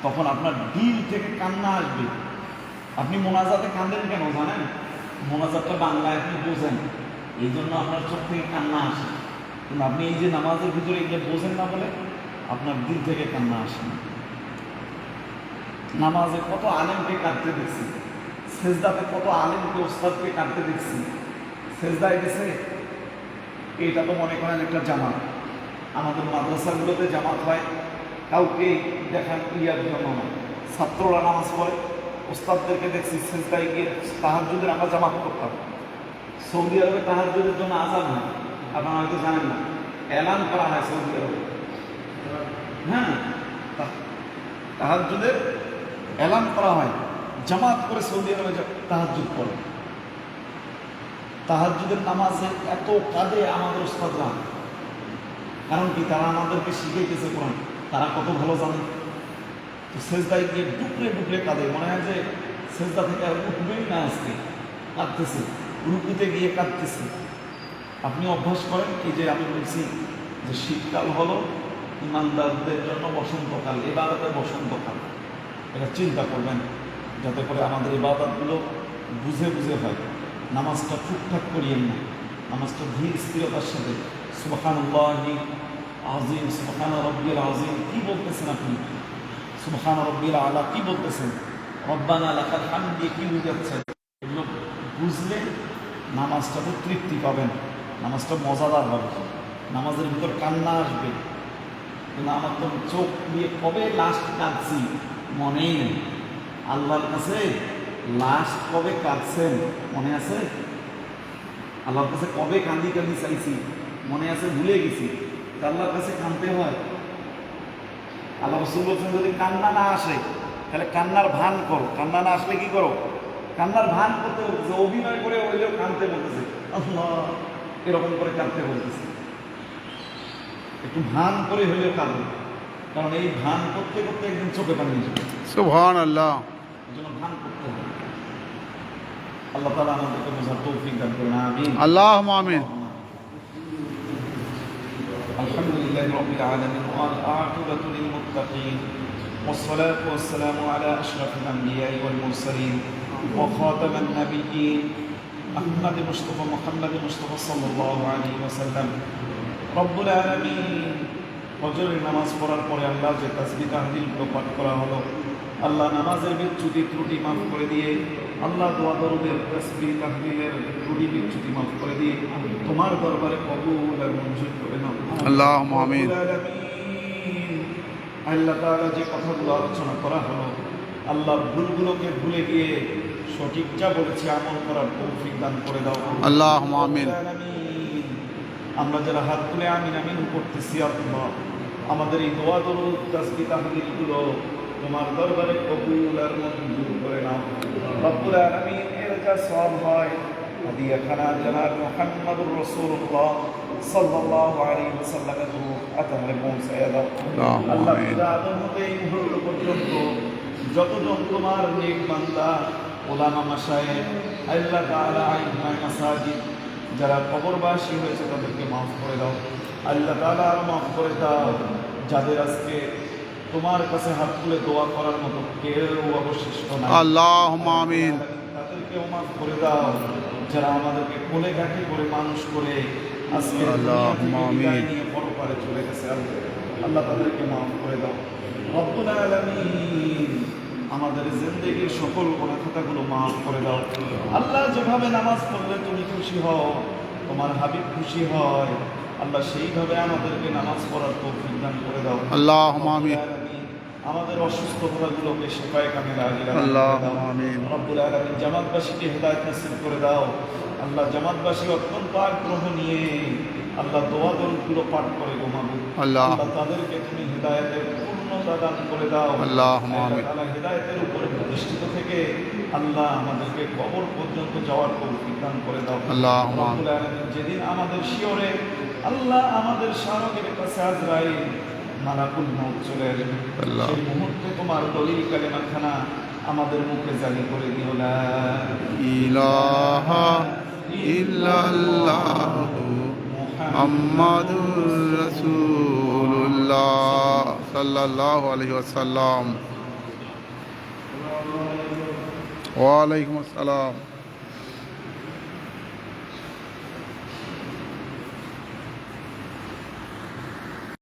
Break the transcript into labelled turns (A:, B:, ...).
A: তখন আপনার দিল থেকে কান্না আসবে। আপনি মোনাজাতে কাঁদেন কেন জানেন? মোনাজাতটা বাংলায় আপনি বোঝেন, এই জন্য আপনার চোখ থেকে কান্না আসে। কিন্তু আপনি এই যে নামাজের ভিতরে এগুলো বোঝেন না বলে আপনার দিল থেকে কান্না আসে না। নামাজে কত আলেমকে কাঁদতে দেখছি, সেজদাতে কত আলেমকে ওস্তাদকে কাঁদতে দেখছি। সেজদায় গেছে, এটা তো মনে করেন একটা জামাত। আমাদের মাদ্রাসাগুলোতে জামাত হয়, কাউকে দেখার ইয়ার জন্য নয়। ছাত্ররা নামাজ পড়ে, ওস্তাদদেরকে দেখছি সেজদায় গিয়ে তাহাজ্জুদের আমরা জামাত করতাম। সৌদি আরবে তাহাজ্জুদের জন্য আযান হয়, আপনারা হয়তো জানেন না, এলান করা হয় সৌদি আরবে। হ্যাঁ, তাহাজ্জুদের এলান করা হয়, জামাত করে সৌদি আরবে তাহাজ্জুদ পড়ে। তাহাজ্জুদের নামাজে এত কাঁদে আমাদের ওস্তাদরা, কারণ কি তারা আমাদেরকে শিখিয়েছে কোরআন, তারা কত ভালো জানে। তো সেজদায় গিয়ে ডুকরে ডুকরে কাঁদে, মনে হয় যে সেজদা থেকে আর উঠবেই না, আজকে কাঁদতেছে, রুকুতে গিয়ে কাঁদতেছে। আপনি অভ্যাস করেন, এই যে আমি বলছি যে শীতকাল হলো ইমানদারদের জন্য বসন্তকাল, ইবাদতের বসন্তকাল। এটা চিন্তা করবেন যাতে করে আমাদের ইবাদতগুলো বুঝে বুঝে হয়। নামাজটা ঠিকঠাক করিয়েন না, নামাজটা ধীর স্থিরতার সাথে সুবহানাল্লাহি আযীম, সুবহান রাব্বিল আযীম কি বলতেছেন আপনি, সুবহান রাব্বিল আলা কি বলতেছেন, রব্বানা লাকাল হামদ দিয়ে কি বুঝাচ্ছেন, এগুলো বুঝলে নামাজটাতে তৃপ্তি পাবেন, নামাজটা মজাদার হবে, নামাজের ভিতর কান্না আসবে। কিন্তু আমার তো চোখ দিয়ে কবে লাস্ট কাঁদছি মনেই নেই। আল্লাহর কাছে লাস্ট কবে কাঁদছেন মনে আছে? আল্লাহর কাছে কবে কান্দি কান্দি চাইছি মনে আছে? ভুলে গেছি। আল্লাহর কাছে কাঁদতে হয়। আল্লাহ রাসূল বলছেন যদি কান্না না আসে তাহলে কান্নার ভান করো, কান্না না আসলে কি করো? কান্নার ভান করতে বলতেছে, অভিনয় করে হইলেও কাঁদতে বলতেছে, আল্লাহ এরকম করে কাঁদতে বলতেছে, একটু ভান করে হইলেও কাঁদবে, কারণ এই ভান করতে করতে একদিন চোখে পানি যাবে।
B: সুবহানাল্লাহ।
A: এই জন্য ভান করতে হবে। আল্লাহ তাআলা আমাদেরকে বোঝার তৌফিক দান করুন, আমিন।
B: আল্লাহুম্মা আমিন।
A: আলহামদুলিল্লাহি রাব্বিল আলামিন ওয়াল আকিবাতু লিল মুত্তাকিন والصلاة والسلام على أشرف الأنبياء والمرسلين وخاتم النبيين أحمد مصطفى صلى الله عليه وسلم رب العالمين। ফজরের নামাজ পড়ার পরে আল্লাহ যে তাসবিহ তাহলিলগুলো পাঠ করা হলো, আল্লাহ নামাজের বিচ্যুতি ত্রুটি মাফ করে দিয়ে, আল্লাহ দোয়া দরুদের তাসবিহ তাহলিলের ত্রুটি বিচ্যুতি মাফ করে দিয়ে তোমার দরবারে কবুল আর মঞ্জুর করে নাও,
B: আল্লাহুম্মা আমিন।
A: আল্লাহ তাআলা যে কথাগুলো আলোচনা করা হলো, আল্লাহ ভুলগুলোকে ভুলে গিয়ে সঠিক যা বলেছে আমল করার তৌফিক দান করে দাও,
B: আল্লাহুম্মা আমিন।
A: আমরা যারা হাত তুলে আমিন আমিন করতেছি, আল্লাহ আমাদের এই দোয়া দরুদ তাসবিহ তাহলিলগুলো তোমার দরবারে কবুল আর মঞ্জুর করে নাও রব্বুল আলামিন। এর যা সওয়াব হয় হাদিয়াখানা জনাব মুহাম্মদুর রাসূলুল্লাহ সাল্লাল্লাহু আলাইহি ওয়াসাল্লামের রূহ আতারে পৌঁছায়া দাও আল্লাহ। আদম হতে এই মুহূর্ত পর্যন্ত যতজন তোমার নেক বান্দা ওলামা মাশায়েখ আল্লাহ তাআলা আইমায়ে মাসাজিদ যারা কবরবাসী হয়েছে তাদেরকে মাফ করে দাও আল্লাহ তাআলা, আর মাফ করে দাও যাদের আজকে তোমার কাছে হাত তুলে দোয়া করার মতো কেউ অবশিষ্ট নাই,
B: আল্লাহুম্মা আমিন।
A: তাদেরকেও মাফ করে দাও যারা আমাদেরকে কোলে কাঠি করে মানুষ করে আজকে
B: আল্লাহুম্মা আমিন
A: নিয়ে পরপারে চলে গেছে, আল্লাহ তাদেরকে মাফ করে দাও রব্বুল আলামিন। আমাদের জিন্দেগির সকল গুনাহ খাতাগুলো মাফ করে দাও আল্লাহ। যেভাবে নামাজ পড়লে তুমি খুশি হও, তোমার হাবিব খুশি হয়, আল্লাহ সেইভাবে আমাদেরকে নামাজ পড়ার তৌফিক দান করে দাও
B: আল্লাহুম্মা আমিন।
A: আমাদের অসুস্থতাগুলোকে শিফায়ে কামিলা আল্লাহ
B: আল্লাহুম্মা আমিন।
A: রব্বুল আলামিন জামাতবাসীকে হেদায়েত নসিব করে দাও আল্লাহ। জামাতবাসী অত্যন্ত আগ্রহ নিয়ে আল্লাহ দোয়া দরুদগুলো পাঠ করে ঘুমাবো
B: আল্লাহ
A: তাদেরকে তুমি হেদায়েতের পূর্ণতা দান করে দাও
B: আল্লাহুম্মা আমিন।
A: আল্লাহ হেদায়েতের উপরে প্রতিষ্ঠিত থেকে আল্লাহ আমাদেরকে কবর পর্যন্ত যাওয়ার তৌফিক দান করে দাও
B: আল্লাহুম্মা আমিন।
A: রব্বুল আলামিন যেদিন আমাদের শিয়রে আল্লাহ আমাদের শারকের কাছে আজরাইল মালাকুল মউত চলে আসবে, সেই মুহূর্তে তোমার দলিল কালেমাখানা আমাদের মুখে জারি করে দিও, লা
B: ইলাহা ইল্লাল্লাহু মুহাম্মাদুর রাসূলুল্লাহ সাল্লাল্লাহু আলাইহি ওয়াসাল্লাম। ওয়ালাইকুম আসসালাম।